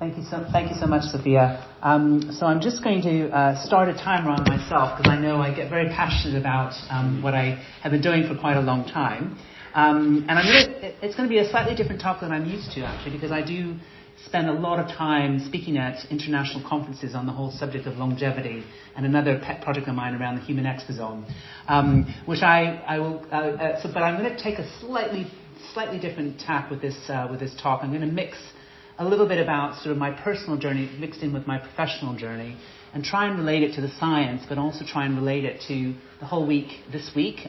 Thank you so much, Sophia. So I'm just going to start a timer on myself because I know I get very passionate about what I have been doing for quite a long time. And it's going to be a slightly different talk than I'm used to, actually, because I do spend a lot of time speaking at international conferences on the whole subject of longevity and another pet project of mine around the human exposome, which I will. But I'm going to take a slightly different tack with this talk. I'm going to mix a little bit about sort of my personal journey mixed in with my professional journey and try and relate it to the science, but also try and relate it to the whole week, this week,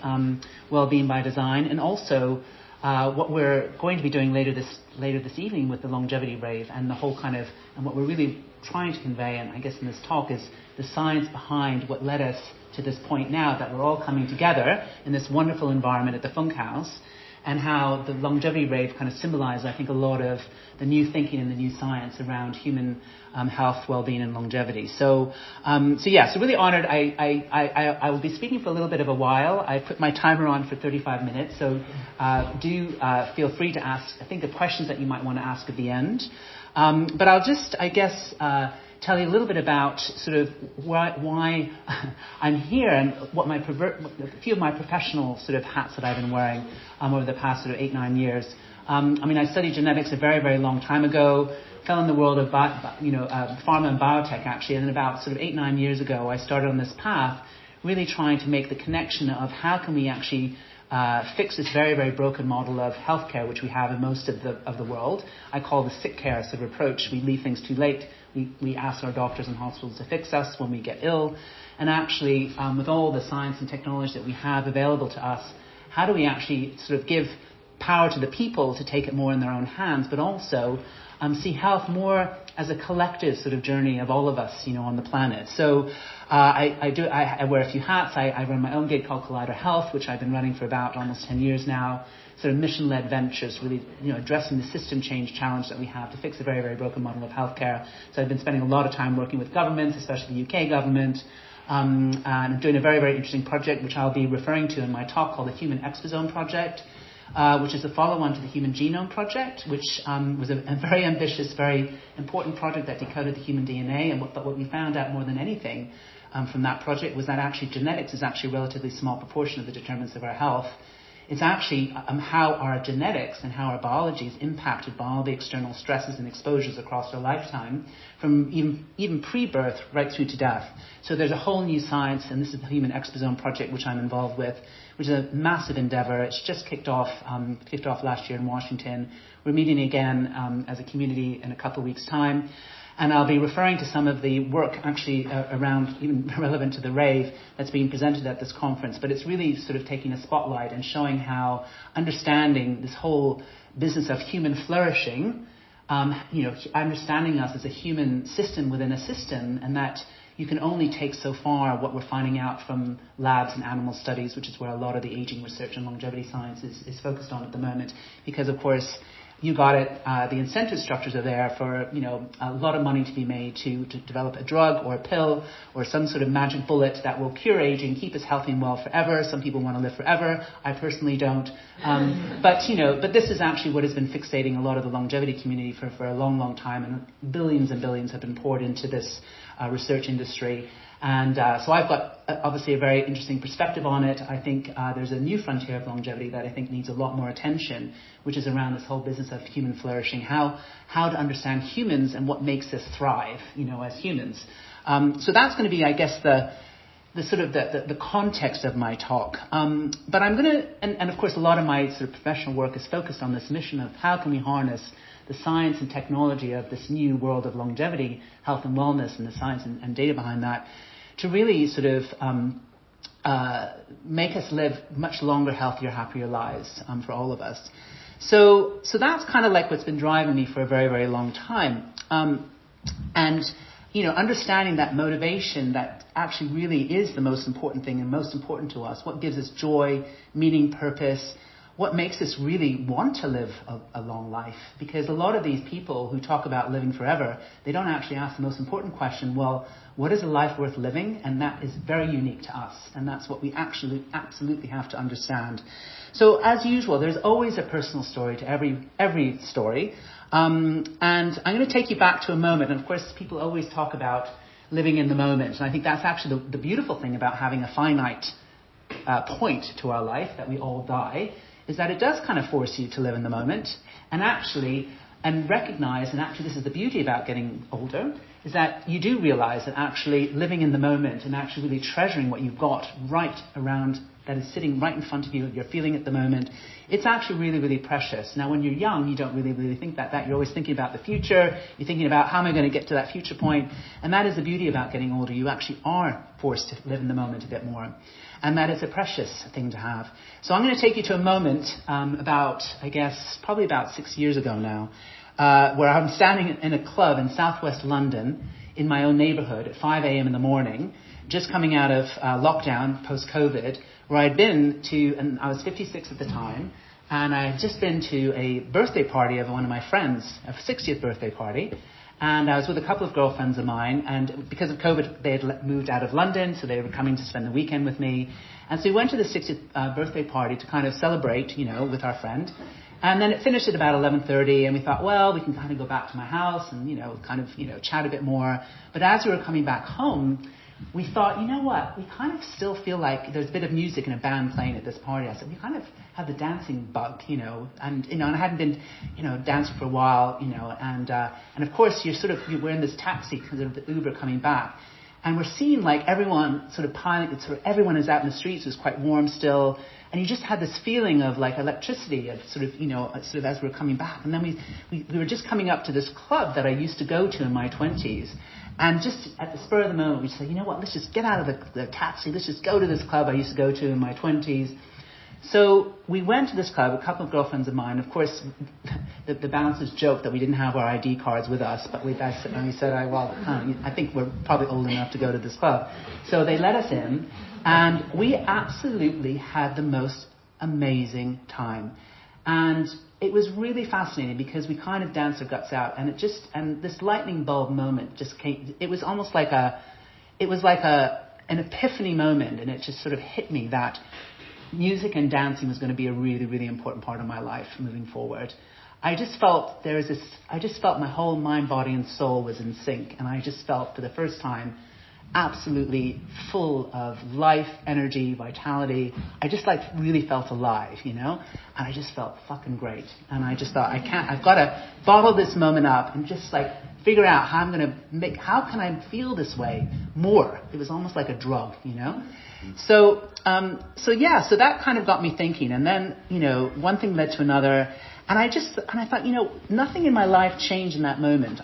Wellbeing by Design, and also what we're going to be doing later this evening with the longevity rave and the whole kind of, and what we're really trying to convey, and I guess in this talk, is the science behind what led us to this point now that we're all coming together in this wonderful environment at the Funkhaus, and how the longevity rave kind of symbolizes, I think, a lot of the new thinking and the new science around human health, well-being, and longevity. So really honored. I will be speaking for a little bit of a while. I put my timer on for 35 minutes, so do feel free to ask, I think, the questions that you might want to ask at the end. But I'll just, I guess, tell you a little bit about sort of why I'm here and what a few of my professional sort of hats that I've been wearing over the past sort of 8-9 years. I studied genetics a very, very long time ago, fell in the world of pharma and biotech, actually, and then about sort of 8-9 years ago, I started on this path, really trying to make the connection of how can we actually fix this very, very broken model of healthcare, which we have in most of the world. I call the sick care sort of approach. We leave things too late. We ask our doctors and hospitals to fix us when we get ill. And actually, with all the science and technology that we have available to us, how do we actually sort of give power to the people to take it more in their own hands, but also see health more as a collective sort of journey of all of us, on the planet. So I wear a few hats. I run my own gig called Collider Health, which I've been running for about almost 10 years now. Sort of mission-led ventures, really, addressing the system change challenge that we have to fix a very, very broken model of healthcare. So I've been spending a lot of time working with governments, especially the UK government, and I'm doing a very, very interesting project, which I'll be referring to in my talk, called the Human Exposome Project, which is a follow-on to the Human Genome Project, which was a very ambitious, very important project that decoded the human DNA. But what we found out more than anything from that project was that actually genetics is actually a relatively small proportion of the determinants of our health. It's actually how our genetics and how our biology is impacted by all the external stresses and exposures across our lifetime, from even pre-birth right through to death. So there's a whole new science, and this is the Human Exposome Project, which I'm involved with, which is a massive endeavor. It's just kicked off last year in Washington. We're meeting again as a community in a couple of weeks' time. And I'll be referring to some of the work actually around, even relevant to the Rave, that's being presented at this conference. But it's really sort of taking a spotlight and showing how understanding this whole business of human flourishing, understanding us as a human system within a system, and that you can only take so far what we're finding out from labs and animal studies, which is where a lot of the aging research and longevity science is focused on at the moment. Because, of course, you got it. The incentive structures are there for, a lot of money to be made to develop a drug or a pill or some sort of magic bullet that will cure aging, keep us healthy and well forever. Some people want to live forever. I personally don't. But this is actually what has been fixating a lot of the longevity community for a long, long time, and billions have been poured into this research industry. And so I've got obviously a very interesting perspective on it. I think there's a new frontier of longevity that I think needs a lot more attention, which is around this whole business of human flourishing, how to understand humans and what makes us thrive, as humans. So that's going to be, I guess, the sort of the context of my talk. But I'm going to, and of course a lot of my sort of professional work is focused on this mission of how can we harness the science and technology of this new world of longevity, health and wellness, and the science and data behind that, to really sort of make us live much longer, healthier, happier lives for all of us. So that's kind of like what's been driving me for a very, very long time. Understanding that motivation that actually really is the most important thing and most important to us, what gives us joy, meaning, purpose, what makes us really want to live a long life. Because a lot of these people who talk about living forever, they don't actually ask the most important question, well, what is a life worth living? And that is very unique to us. And that's what we actually absolutely have to understand. So as usual, there's always a personal story to every story. And I'm going to take you back to a moment. And of course, people always talk about living in the moment. And I think that's actually the beautiful thing about having a finite point to our life, that we all die, is that it does kind of force you to live in the moment and recognize, and actually this is the beauty about getting older, is that you do realize that actually living in the moment and actually really treasuring what you've got right around, that is sitting right in front of you, you're feeling at the moment, it's actually really, really precious. Now, when you're young, you don't really think that. You're always thinking about the future. You're thinking about, how am I going to get to that future point? And that is the beauty about getting older. You actually are forced to live in the moment a bit more. And that is a precious thing to have. So I'm going to take you to a moment probably about 6 years ago now, where I'm standing in a club in southwest London in my own neighborhood at 5 a.m. in the morning, just coming out of lockdown post-COVID, where I'd been to, and I was 56 at the time, and I had just been to a birthday party of one of my friends, a 60th birthday party, and I was with a couple of girlfriends of mine, and because of COVID, they had moved out of London, so they were coming to spend the weekend with me, and so we went to the 60th birthday party to kind of celebrate, with our friend, and then it finished at about 11:30, and we thought, well, we can kind of go back to my house and, chat a bit more, but as we were coming back home, we thought, you know what, we kind of still feel like there's a bit of music and a band playing at this party. I said, we kind of have the dancing bug, and I hadn't been, dancing for a while, and of course we're in this taxi because of the Uber coming back, and we're seeing like everyone sort of piling, everyone is out in the streets, it was quite warm still, and you just had this feeling of like electricity of sort of as we were coming back, and then we were just coming up to this club that I used to go to in my 20s. And just at the spur of the moment, we said, you know what, let's just get out of the taxi. Let's just go to this club I used to go to in my 20s. So we went to this club, a couple of girlfriends of mine. Of course, the bouncers joked that we didn't have our ID cards with us, but we said, I think we're probably old enough to go to this club. So they let us in, and we absolutely had the most amazing time. And it was really fascinating because we kind of danced our guts out, and and this lightning bulb moment just came. It was almost like an epiphany moment, and it just sort of hit me that music and dancing was going to be a really, really important part of my life moving forward. I just felt my whole mind, body, and soul was in sync, and I just felt for the first time absolutely full of life, energy, vitality. I just really felt alive, and I just felt fucking great. And I just thought, I've got to bottle this moment up and just figure out how can I feel this way more? It was almost like a drug, So that kind of got me thinking. And then, one thing led to another. And I thought, nothing in my life changed in that moment.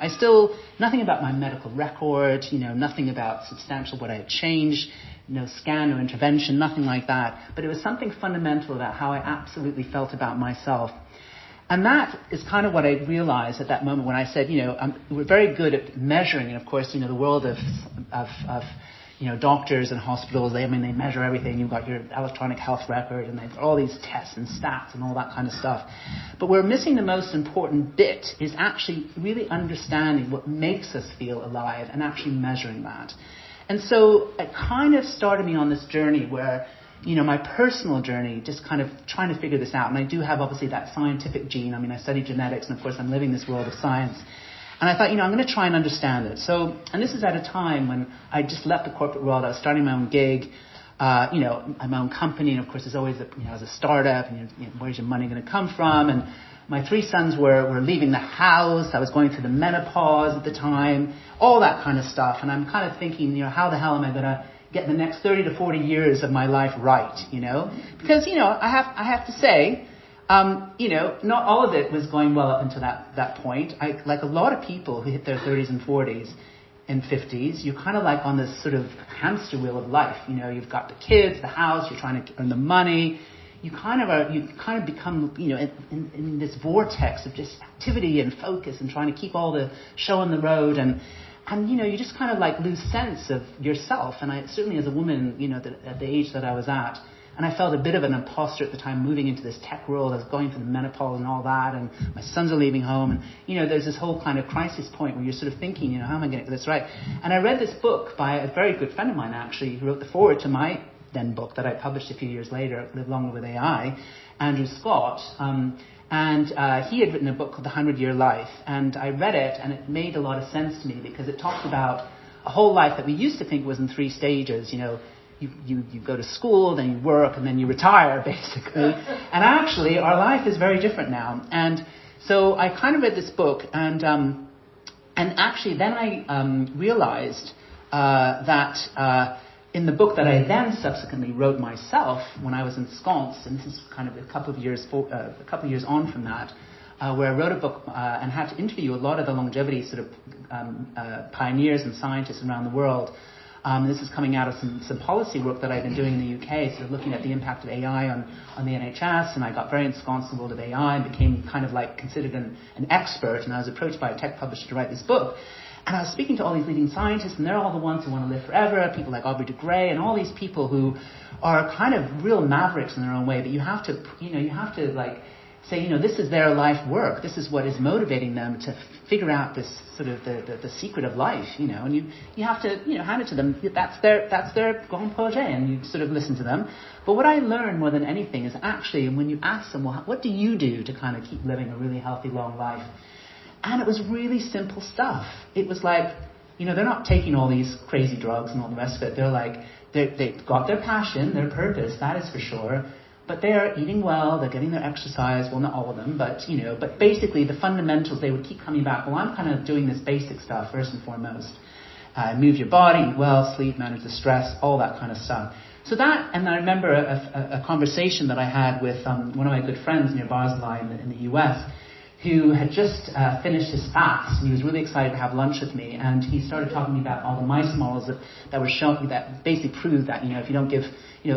Nothing about my medical record, nothing about substantial what I had changed, no scan, no intervention, nothing like that. But it was something fundamental about how I absolutely felt about myself. And that is kind of what I realized at that moment when I said, we're very good at measuring. And of course, the world of doctors and hospitals, they measure everything. You've got your electronic health record, and they've got all these tests and stats and all that kind of stuff. But we're missing the most important bit, is actually really understanding what makes us feel alive and actually measuring that. And so it kind of started me on this journey where, my personal journey, just kind of trying to figure this out. And I do have obviously that scientific gene. I study genetics, and of course I'm living this world of science. And I thought, I'm going to try and understand it. So, and this is at a time when I just left the corporate world. I was starting my own gig, my own company. And of course, there's always, as a startup, and where's your money going to come from? And my 3 sons were leaving the house. I was going through the menopause at the time, all that kind of stuff. And I'm kind of thinking, how the hell am I going to get the next 30 to 40 years of my life right, Because, I have to say, not all of it was going well up until that point. Like a lot of people who hit their 30s and 40s and 50s, you're kind of like on this sort of hamster wheel of life. You've got the kids, the house, you're trying to earn the money. You kind of become, in this vortex of just activity and focus and trying to keep all the show on the road, and you just kind of lose sense of yourself. And I certainly, as a woman, at the age that I was at, and I felt a bit of an imposter at the time, moving into this tech world. I was going through the menopause and all that, and my sons are leaving home. And, there's this whole kind of crisis point where you're sort of thinking, how am I going to get this right? And I read this book by a very good friend of mine, actually, who wrote the foreword to my then book that I published a few years later, Live Longer with AI, Andrew Scott. And he had written a book called The 100-Year Life, and I read it, and it made a lot of sense to me because it talked about a whole life that we used to think was in 3 stages. You go to school, then you work, and then you retire, basically. And actually, our life is very different now. And so I kind of read this book, and actually then I realized that in the book that I then subsequently wrote myself when I was ensconced, and this is kind of a couple of years on from that, where I wrote a book and had to interview a lot of the longevity sort of pioneers and scientists around the world. This is coming out of some policy work that I've been doing in the UK, sort of looking at the impact of AI on the NHS, and I got very ensconced in the world of AI and became kind of like considered an expert, and I was approached by a tech publisher to write this book. And I was speaking to all these leading scientists, and they're all the ones who want to live forever, people like Aubrey de Grey, and all these people who are kind of real mavericks in their own way, but you have to like say, this is their life work. This is what is motivating them to figure out this sort of the secret of life, and you have to, hand it to them. That's their grand projet, and you sort of listen to them. But what I learned more than anything is actually when you ask them, well, what do you do to kind of keep living a really healthy, long life? And it was really simple stuff. It was like, they're not taking all these crazy drugs and all the rest of it. They're like, they've got their passion, their purpose, that is for sure. But they're eating well, they're getting their exercise, well, not all of them, but basically the fundamentals, they would keep coming back. Well, I'm kind of doing this basic stuff first and foremost. Move your body, eat well, sleep, manage the stress, all that kind of stuff. So that, and I remember a conversation that I had with one of my good friends near Barzilai in the US, who had just finished his fast, and he was really excited to have lunch with me, and he started talking to me about all the mice models that were showing that basically proved that, if you don't give,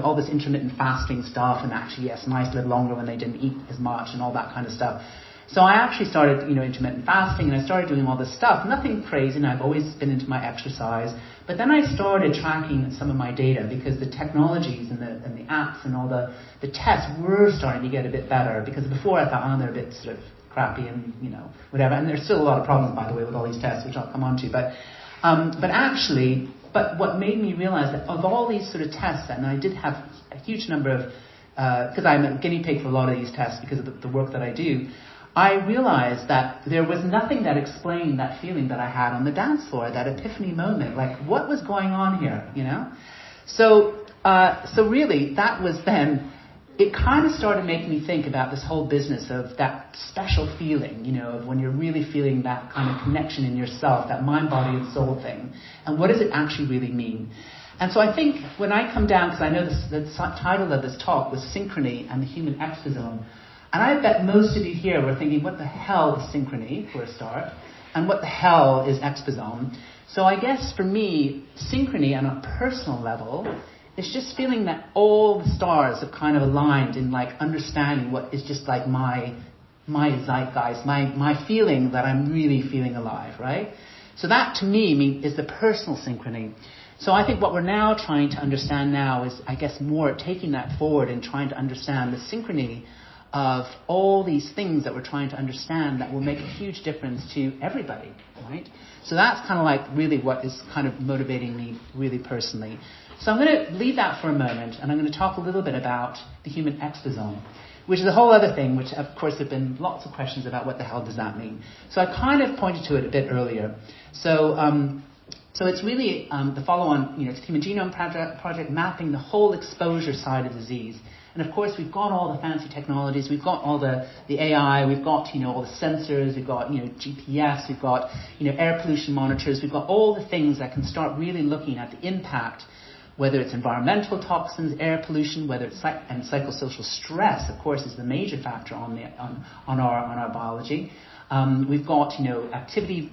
all this intermittent fasting stuff, and actually, yes, mice live longer when they didn't eat as much and all that kind of stuff. So I actually started, intermittent fasting, and I started doing all this stuff. Nothing crazy, and I've always been into my exercise. But then I started tracking some of my data because the technologies and the apps and all the tests were starting to get a bit better. Because before I thought, they're a bit sort of crappy and, whatever. And there's still a lot of problems, by the way, with all these tests, which I'll come on to. But what made me realize that of all these sort of tests, and I did have a huge number of, because I'm a guinea pig for a lot of these tests because of the work that I do, I realized that there was nothing that explained that feeling that I had on the dance floor, that epiphany moment, like what was going on here, So really, that was then, it kind of started making me think about this whole business of that special feeling, of when you're really feeling that kind of connection in yourself, that mind, body, and soul thing. And what does it actually really mean? And so I think when I come down, because I know the title of this talk was Synchrony and the Human Exposome, and I bet most of you here were thinking, what the hell is Synchrony, for a start? And what the hell is Exposome? So I guess for me, Synchrony on a personal level is just feeling that all the stars have kind of aligned in like understanding what is just like my zeitgeist, my feeling that I'm really feeling alive, right? So that to me is the personal synchrony. So I think what we're now trying to understand now is, I guess, more taking that forward and trying to understand the synchrony of all these things that we're trying to understand that will make a huge difference to everybody, right? So that's kind of like really what is kind of motivating me really personally. So I'm going to leave that for a moment, and I'm going to talk a little bit about the human exposome, which is a whole other thing, which of course there have been lots of questions about what the hell does that mean. So I kind of pointed to it a bit earlier. So it's really the follow-on, it's the Human Genome Project mapping the whole exposure side of disease. And of course, we've got all the fancy technologies, we've got all the AI, we've got, all the sensors, we've got, GPS, we've got, air pollution monitors, we've got all the things that can start really looking at the impact, whether it's environmental toxins, air pollution, whether it's and psychosocial stress, of course, is the major factor on our biology. We've got, activity,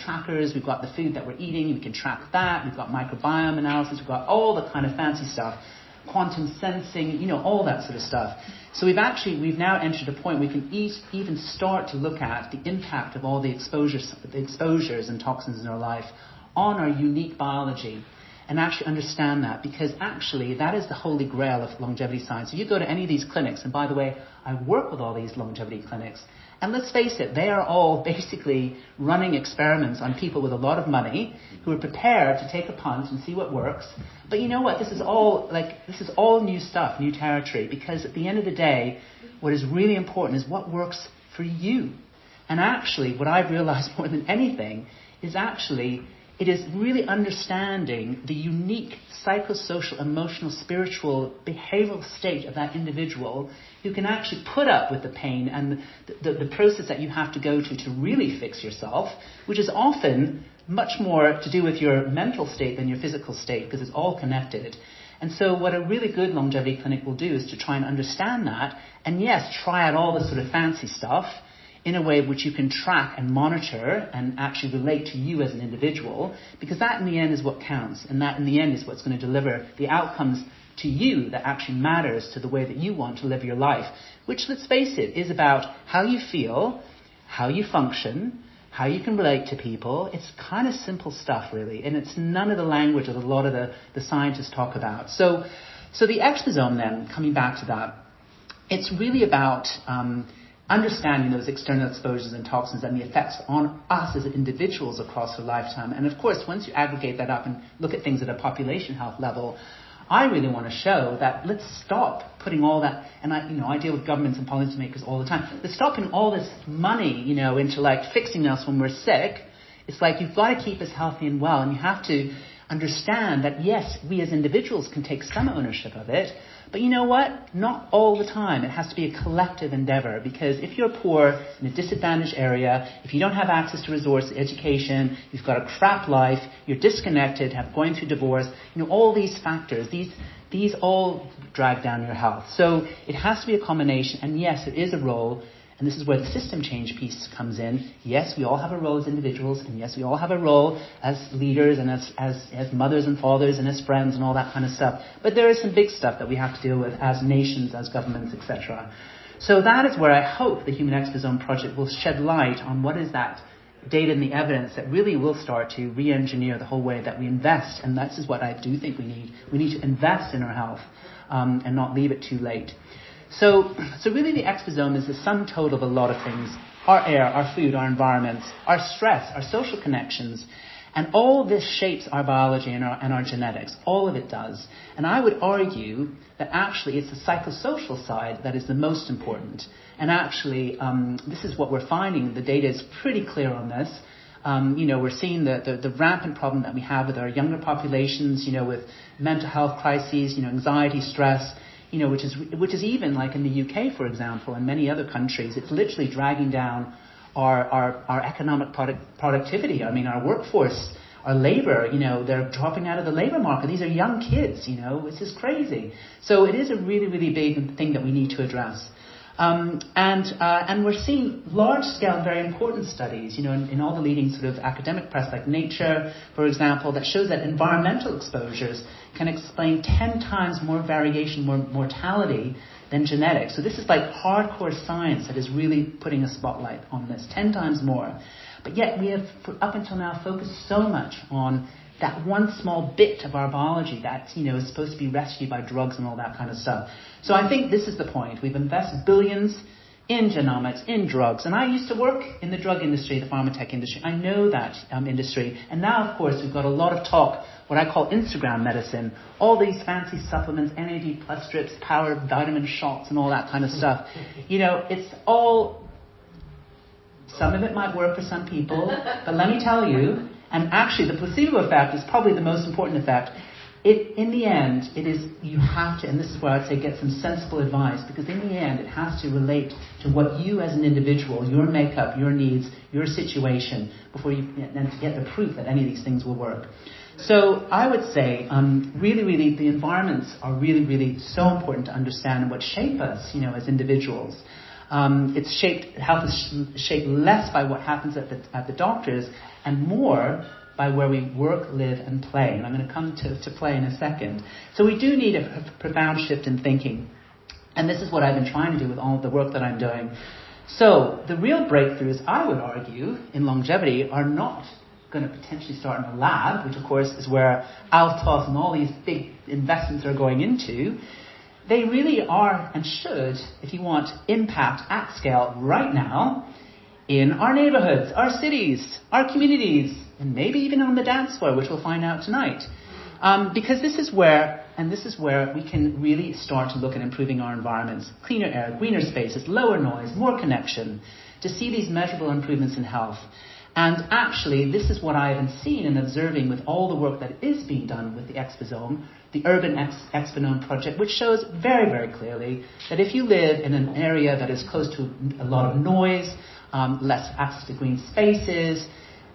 trackers, we've got the food that we're eating, we can track that, we've got microbiome analysis, we've got all the kind of fancy stuff. Quantum sensing, all that sort of stuff. So we've now entered a point we can even start to look at the impact of all the exposures and toxins in our life on our unique biology and actually understand that, because actually that is the holy grail of longevity science. If you go to any of these clinics, and by the way, I work with all these longevity clinics, and let's face it, they are all basically running experiments on people with a lot of money who are prepared to take a punt and see what works. But you know what? This is all new stuff, new territory, because at the end of the day, what is really important is what works for you. And actually, what I've realized more than anything is actually it is really understanding the unique psychosocial, emotional, spiritual, behavioral state of that individual who can actually put up with the pain and the process that you have to go to really fix yourself, which is often much more to do with your mental state than your physical state, because it's all connected. And so what a really good longevity clinic will do is to try and understand that, and yes, try out all this sort of fancy stuff in a way which you can track and monitor and actually relate to you as an individual, because that in the end is what counts, and that in the end is what's going to deliver the outcomes to you that actually matters to the way that you want to live your life, which, let's face it, is about how you feel, how you function, how you can relate to people. It's kind of simple stuff, really, and it's none of the language that a lot of the scientists talk about. So the exposome, then, coming back to that, it's really about understanding those external exposures and toxins and the effects on us as individuals across our lifetime. And of course, once you aggregate that up and look at things at a population health level, I really want to show that let's stop putting all that, and I deal with governments and policymakers all the time, let's stop putting all this money, into like fixing us when we're sick. It's like you've got to keep us healthy and well, and you have to understand that yes, we as individuals can take some ownership of it, but you know what? Not all the time. It has to be a collective endeavor, because if you're poor in a disadvantaged area, if you don't have access to resource, education, you've got a crap life, you're disconnected, going through divorce, all these factors, these all drag down your health. So it has to be a combination, and yes, it is a role, and this is where the system change piece comes in. Yes, we all have a role as individuals, and yes, we all have a role as leaders and as mothers and fathers and as friends and all that kind of stuff. But there is some big stuff that we have to deal with as nations, as governments, etc. So that is where I hope the Human Exposome Project will shed light on what is that data and the evidence that really will start to re-engineer the whole way that we invest. And this is what I do think we need. We need to invest in our health and not leave it too late. So really the exposome is the sum total of a lot of things. Our air, our food, our environments, our stress, our social connections, and all this shapes our biology and our genetics. All of it does. And I would argue that actually it's the psychosocial side that is the most important. And actually, this is what we're finding. The data is pretty clear on this. We're seeing the rampant problem that we have with our younger populations, with mental health crises, anxiety, stress, which is even like in the UK, for example, and many other countries, it's literally dragging down our economic productivity. I mean, our workforce, our labor, they're dropping out of the labor market. These are young kids, it's just crazy. So it is a really, really big thing that we need to address. And we're seeing large-scale, very important studies, in all the leading sort of academic press, like Nature, for example, that shows that environmental exposures can explain 10 times more variation, more mortality than genetics. So this is like hardcore science that is really putting a spotlight on this, 10 times more. But yet we have, up until now, focused so much on that one small bit of our biology that, is supposed to be rescued by drugs and all that kind of stuff. So I think this is the point. We've invested billions in genomics, in drugs. And I used to work in the drug industry, the pharma-tech industry. I know that industry. And now, of course, we've got a lot of talk, what I call Instagram medicine. All these fancy supplements, NAD plus strips, powered vitamin shots, and all that kind of stuff. It's all... Some of it might work for some people. But let me tell you, and actually the placebo effect is probably the most important effect. In the end, it is, you have to, and this is where I'd say get some sensible advice, because in the end it has to relate to what you as an individual, your makeup, your needs, your situation, before you, and to get the proof that any of these things will work. So I would say, really, really, the environments are really, really so important to understand and what shape us, as individuals. Health is shaped less by what happens at the doctors and more by where we work, live, and play. And I'm going to come to play in a second. So we do need a profound shift in thinking. And this is what I've been trying to do with all of the work that I'm doing. So the real breakthroughs, I would argue, in longevity are not going to potentially start in a lab, which of course is where Altos and all these big investments are going into. They really are and should, if you want, impact at scale right now in our neighborhoods, our cities, our communities, and maybe even on the dance floor, which we'll find out tonight. Because this is where we can really start to look at improving our environments. Cleaner air, greener spaces, lower noise, more connection, to see these measurable improvements in health. And actually, this is what I have been seeing and observing with all the work that is being done with the Exposome, the Urban Exponome project, which shows very, very clearly that if you live in an area that is close to a lot of noise, less access to green spaces,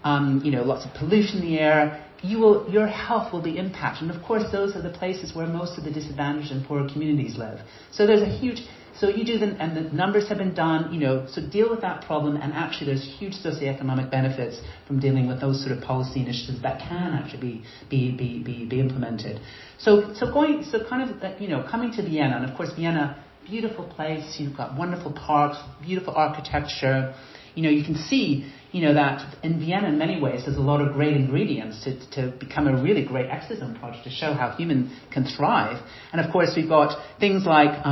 lots of pollution in the air, your health will be impacted. And of course, those are the places where most of the disadvantaged and poorer communities live. So there's a huge... So you do them, and the numbers have been done, so deal with that problem, and actually there's huge socioeconomic benefits from dealing with those sort of policy initiatives that can actually be implemented. Coming to Vienna, and of course Vienna, beautiful place, you've got wonderful parks, beautiful architecture. You can see, that in Vienna in many ways there's a lot of great ingredients to become a really great exosome project to show how human can thrive. And of course we've got things like,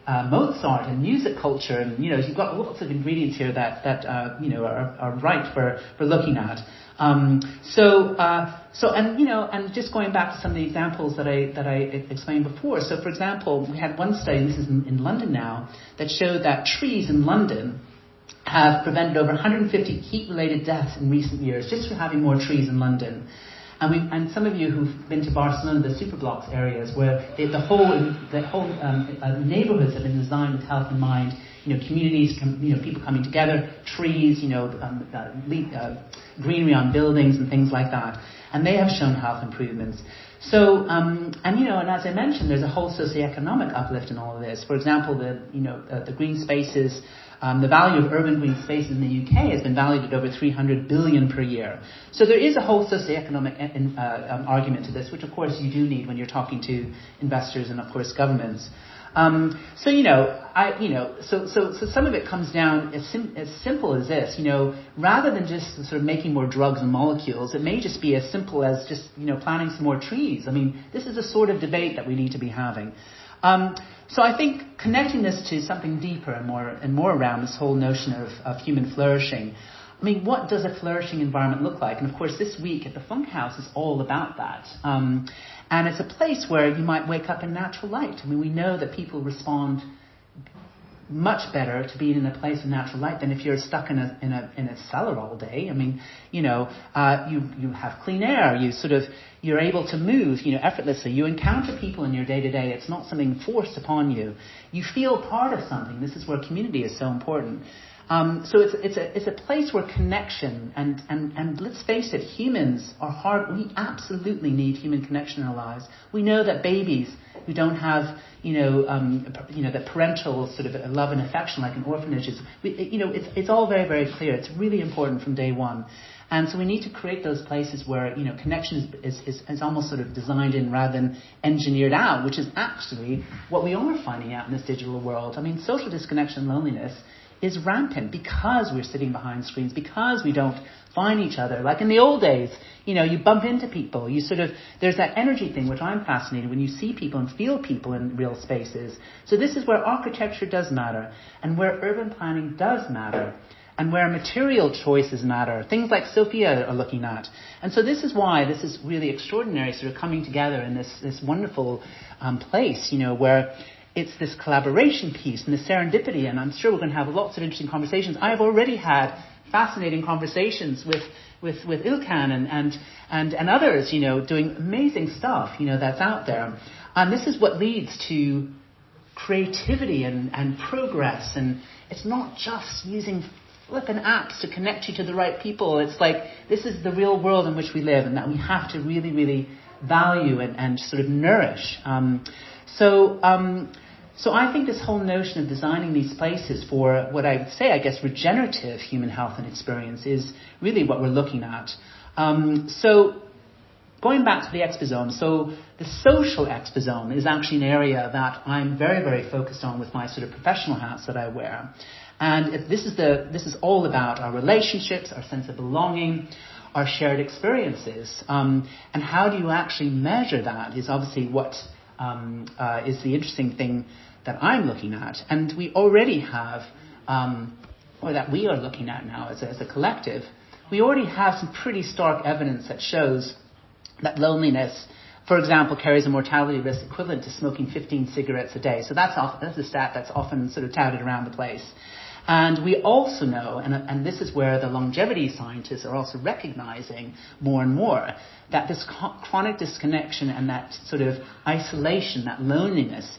Mozart and music culture, and you've got lots of ingredients here that are right for looking at. And just going back to some of the examples that I explained before. So for example, we had one study, this is in London now, that showed that trees in London have prevented over 150 heat-related deaths in recent years just for having more trees in London. And some of you who've been to Barcelona, the superblocks areas, where the whole neighborhoods have been designed with health in mind. Communities, people coming together, trees, greenery on buildings and things like that. And they have shown health improvements. So, and as I mentioned, there's a whole socioeconomic uplift in all of this. For example, the green spaces. The value of urban green spaces in the UK has been valued at over 300 billion per year. So there is a whole socioeconomic argument to this, which of course you do need when you're talking to investors and of course governments. So some of it comes down as simple as this. Rather than just sort of making more drugs and molecules, it may just be as simple as just planting some more trees. I mean, this is the sort of debate that we need to be having. So I think connecting this to something deeper and more around this whole notion of human flourishing. I mean, what does a flourishing environment look like? And of course, this week at the Funkhaus is all about that. And it's a place where you might wake up in natural light. I mean, we know that people respond much better to being in a place of natural light than if you're stuck in a cellar all day. I mean, you have clean air. You're able to move, effortlessly. You encounter people in your day to day. It's not something forced upon you. You feel part of something. This is where community is so important. So it's a place where connection and let's face it, humans are hard. We absolutely need human connection in our lives. We know that babies who don't have the parental sort of love and affection like in orphanages, it's all very, very clear. It's really important from day one. And so we need to create those places where, connection is almost sort of designed in rather than engineered out, which is actually what we are finding out in this digital world. I mean, social disconnection and loneliness is rampant because we're sitting behind screens, because we don't find each other. Like in the old days, you bump into people. There's that energy thing, which I'm fascinated when you see people and feel people in real spaces. So this is where architecture does matter, and where urban planning does matter, and where material choices matter. Things like Sophia are looking at. And so this is why this is really extraordinary, sort of coming together in this wonderful place, where it's this collaboration piece and the serendipity, and I'm sure we're going to have lots of interesting conversations. I've already had fascinating conversations with Ilkan and others, doing amazing stuff, that's out there. And this is what leads to creativity and progress. And it's not just using flippin' apps to connect you to the right people. It's like, this is the real world in which we live, and that we have to really, really value and sort of nourish. So I think this whole notion of designing these places for what I would say, I guess, regenerative human health and experience is really what we're looking at. So going back to the exposome, so the social exposome is actually an area that I'm very, very focused on with my sort of professional hats that I wear. And this is all about our relationships, our sense of belonging, our shared experiences. And how do you actually measure that is obviously what is the interesting thing that I'm looking at. And we already have, or that we are looking at now as a collective, we already have some pretty stark evidence that shows that loneliness, for example, carries a mortality risk equivalent to smoking 15 cigarettes a day. So that's a stat that's often sort of touted around the place. And we also know, and this is where the longevity scientists are also recognizing more and more, that this chronic disconnection and that sort of isolation, that loneliness,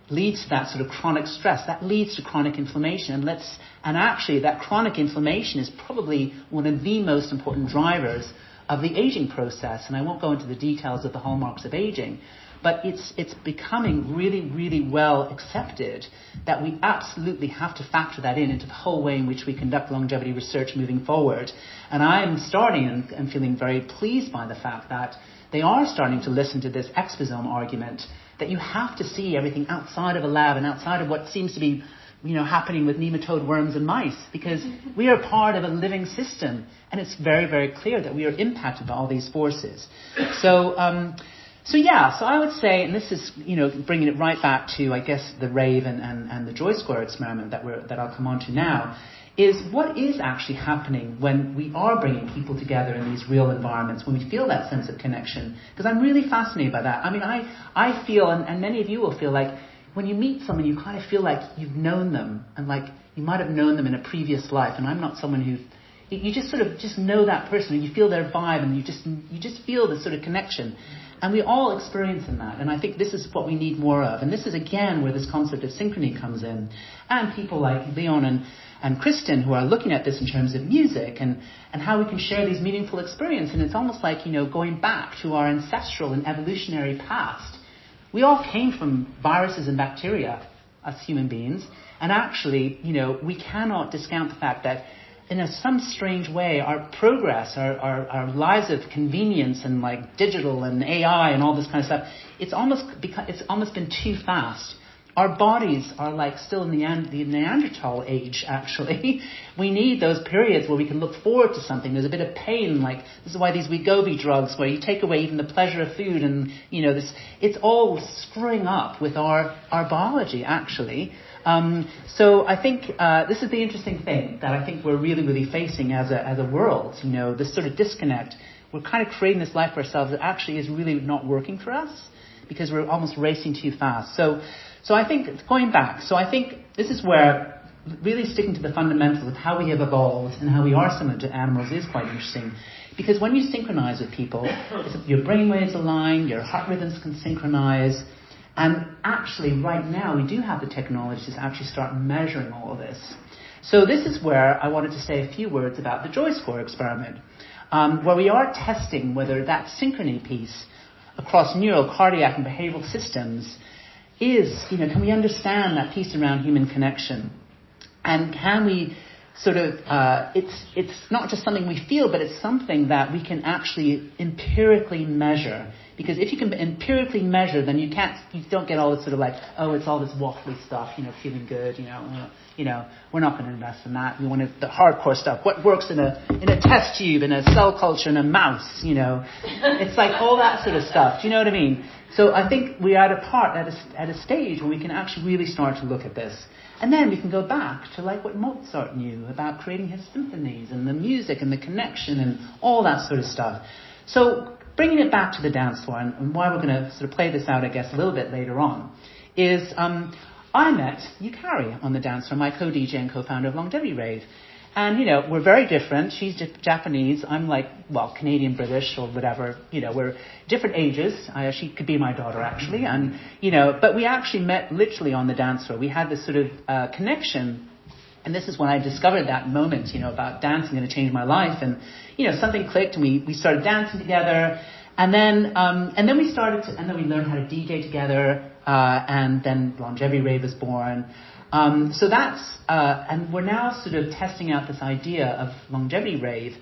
leads to that sort of chronic stress. That leads to chronic inflammation. And actually, that chronic inflammation is probably one of the most important drivers of the aging process. And I won't go into the details of the hallmarks of aging, but it's becoming really, really well accepted that we absolutely have to factor that into the whole way in which we conduct longevity research moving forward. And I am starting and feeling very pleased by the fact that they are starting to listen to this exposome argument that you have to see everything outside of a lab and outside of what seems to be, happening with nematode worms and mice, because we are part of a living system, and it's very, very clear that we are impacted by all these forces. So I would say, and this is, bringing it right back to, I guess, the Rave and the Joy Square experiment that I'll come on to now, is what is actually happening when we are bringing people together in these real environments, when we feel that sense of connection. Because I'm really fascinated by that. I mean, I feel, and many of you will feel like, when you meet someone, you kind of feel like you've known them, and like you might have known them in a previous life. And I'm not someone who, you just sort of just know that person, and you feel their vibe, and you just feel this sort of connection. And we all experience in that. And I think this is what we need more of. And this is, again, where this concept of synchrony comes in. And people like Leon and Kristen, who are looking at this in terms of music and how we can share these meaningful experiences. And it's almost like, going back to our ancestral and evolutionary past. We all came from viruses and bacteria as human beings. And actually, we cannot discount the fact that in some strange way, our progress, our lives of convenience and like digital and AI and all this kind of stuff, it's almost been too fast. Our bodies are like still in the Neanderthal age, actually. We need those periods where we can look forward to something. There's a bit of pain, like this is why these Wegovy drugs, where you take away even the pleasure of food, and it's all screwing up with our biology, actually. So I think this is the interesting thing that I think we're really, really facing as a world. This sort of disconnect. We're kind of creating this life for ourselves that actually is really not working for us because we're almost racing too fast. So I think going back. So I think this is where really sticking to the fundamentals of how we have evolved and how we are similar to animals is quite interesting. Because when you synchronize with people, your brainwaves align, your heart rhythms can synchronize. And actually, right now, we do have the technology to actually start measuring all of this. So this is where I wanted to say a few words about the Joy Score experiment, where we are testing whether that synchrony piece across neural, cardiac, and behavioral systems is, can we understand that piece around human connection? And can we sort of, it's not just something we feel, but it's something that we can actually empirically measure. Because if you can empirically measure, then you don't get all this sort of like, it's all this waffly stuff, feeling good, we're not going to invest in that. We want the hardcore stuff. What works in a test tube, in a cell culture, in a mouse, It's like all that sort of stuff. Do you know what I mean? So I think we are at a stage where we can actually really start to look at this. And then we can go back to like what Mozart knew about creating his symphonies and the music and the connection and all that sort of stuff. So bringing it back to the dance floor, and why we're going to sort of play this out, I guess, a little bit later on, is I met Yukari on the dance floor, my co-DJ and co-founder of Longevity Rave. And, we're very different. She's Japanese. I'm Canadian-British or whatever. We're different ages. She could be my daughter, actually. And, but we actually met literally on the dance floor. We had this sort of connection. And this is when I discovered that moment, about dancing going to change my life. And, something clicked and we started dancing together. And then we learned how to DJ together. And then Longevity Rave was born. So that's, and we're now sort of testing out this idea of Longevity Rave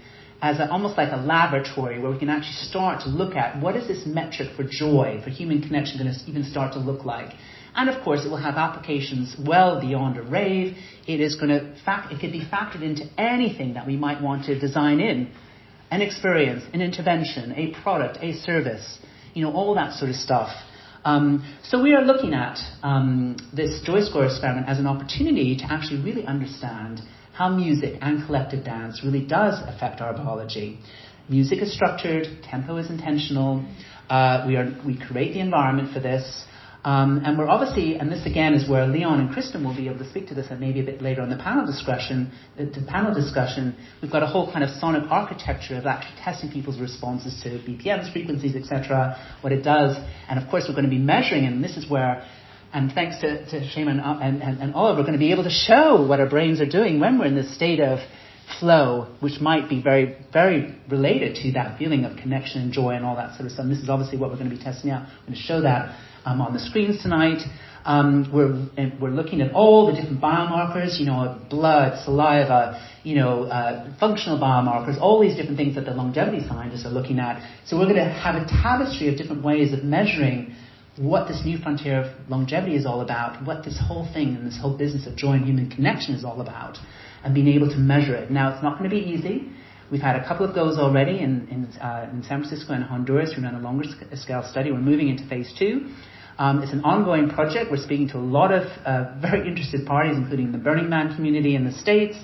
as almost like a laboratory where we can actually start to look at what is this metric for joy, for human connection going to even start to look like. And of course, it will have applications well beyond a rave. It is going to, it could be factored into anything that we might want to design in, an experience, an intervention, a product, a service, all that sort of stuff. So we are looking at this Joy Score experiment as an opportunity to actually really understand how music and collective dance really does affect our biology. Music is structured, tempo is intentional. We create the environment for this. And we're obviously, and this again is where Leon and Kristen will be able to speak to this, and maybe a bit later on the panel discussion. We've got a whole kind of sonic architecture of actually testing people's responses to BPMs, frequencies, etc., what it does. And of course, we're going to be measuring, and this is where, and thanks to Shema and Oliver, we're going to be able to show what our brains are doing when we're in this state of flow, which might be very, very related to that feeling of connection and joy and all that sort of stuff. And this is obviously what we're going to be testing out. I'm going to show that on the screens tonight. We're looking at all the different biomarkers, blood, saliva, functional biomarkers, all these different things that the longevity scientists are looking at. So we're going to have a tapestry of different ways of measuring what this new frontier of longevity is all about, what this whole thing and this whole business of joy and human connection is all about, and being able to measure it. Now, it's not going to be easy. We've had a couple of goes already in San Francisco and Honduras. We've done a longer scale study. We're moving into phase 2. It's an ongoing project. We're speaking to a lot of very interested parties, including the Burning Man community in the States,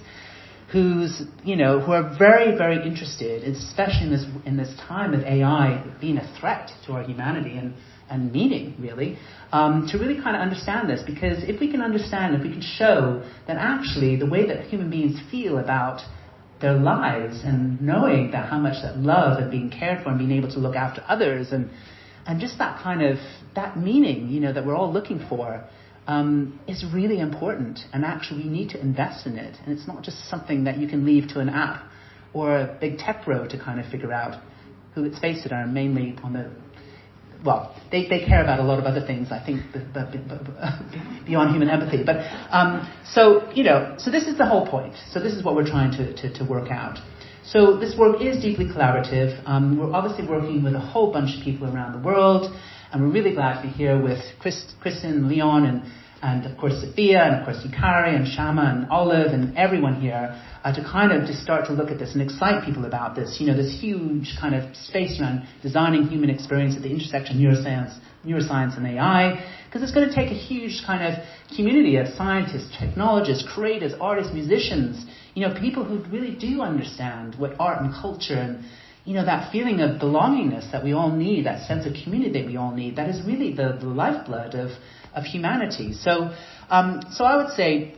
who are very, very interested, especially in this time of AI being a threat to our humanity and meaning, really, to really kind of understand this. Because if we can understand, if we can show that actually the way that human beings feel about their lives and knowing that how much that love and being cared for and being able to look after others and just that kind of, that meaning, that we're all looking for, is really important. And actually we need to invest in it. And it's not just something that you can leave to an app or a big tech bro to kind of figure out, who, let's face it, are mainly on the, well, they care about a lot of other things, I think, beyond human empathy. But, so this is the whole point. So this is what we're trying to work out. So this work is deeply collaborative. We're obviously working with a whole bunch of people around the world, and we're really glad to be here with Kristen, Leon, and of course Sophia, and of course Yukari, and Shama, and Olive, and everyone here, to kind of just start to look at this and excite people about this. This huge kind of space around designing human experience at the intersection of neuroscience and AI, because it's going to take a huge kind of community of scientists, technologists, creators, artists, musicians, people who really do understand what art and culture and, that feeling of belongingness that we all need, that sense of community that we all need, that is really the lifeblood of humanity. So I would say,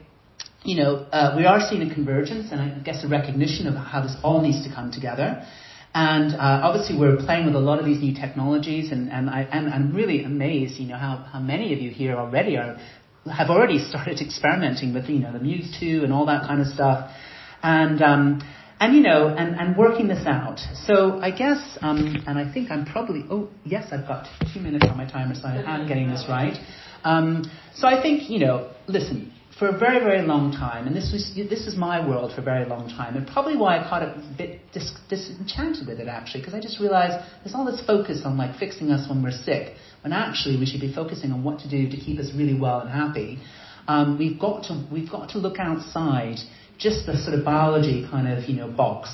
we are seeing a convergence and I guess a recognition of how this all needs to come together. And obviously we're playing with a lot of these new technologies, and I'm really amazed, how many of you here already have already started experimenting with, the Muse 2 and all that kind of stuff, and working this out. So I guess, and I think I'm probably, I've got 2 minutes on my timer, so I'm getting this right. So I think, listen, for a very, very long time, and this is my world for a very long time, and probably why I got a bit disenchanted with it, actually, because I just realized there's all this focus on fixing us when we're sick, when actually we should be focusing on what to do to keep us really well and happy. We've got to look outside just the sort of biology kind of box,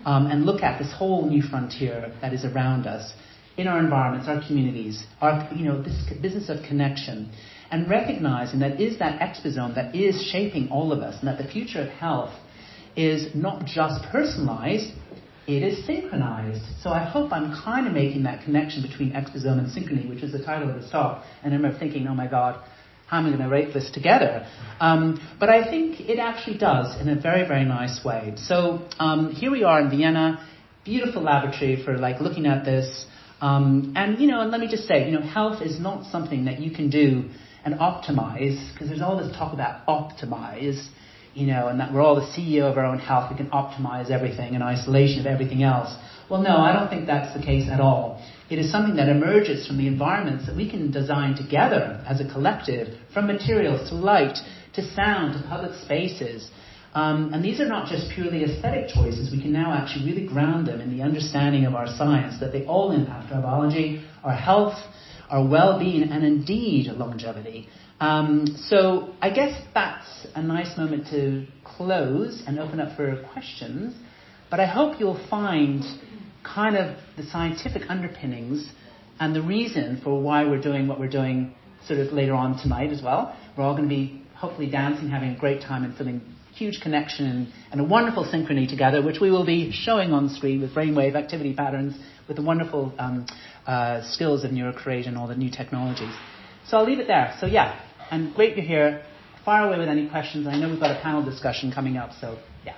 and look at this whole new frontier that is around us, in our environments, our communities, our this business of connection. And recognizing that is that exposome that is shaping all of us, and that the future of health is not just personalized, it is synchronized. So I hope I'm kind of making that connection between exposome and synchrony, which is the title of this talk. And I remember thinking, oh my God, how am I going to rate this together? But I think it actually does in a very, very nice way. So here we are in Vienna, beautiful laboratory for looking at this. And let me just say, health is not something that you can do and optimize, because there's all this talk about optimize, and that we're all the CEO of our own health, we can optimize everything in isolation of everything else. Well, no, I don't think that's the case at all. It is something that emerges from the environments that we can design together as a collective, from materials to light, to sound, to public spaces. And these are not just purely aesthetic choices. We can now actually really ground them in the understanding of our science, that they all impact our biology, our health, our well-being, and indeed longevity. So I guess that's a nice moment to close and open up for questions. But I hope you'll find kind of the scientific underpinnings and the reason for why we're doing what we're doing sort of later on tonight as well. We're all going to be hopefully dancing, having a great time and feeling huge connection and a wonderful synchrony together, which we will be showing on screen with brainwave activity patterns, with the wonderful skills of neurocreate and all the new technologies. So I'll leave it there. So yeah, and great you're here. Fire away with any questions. I know we've got a panel discussion coming up, so yeah.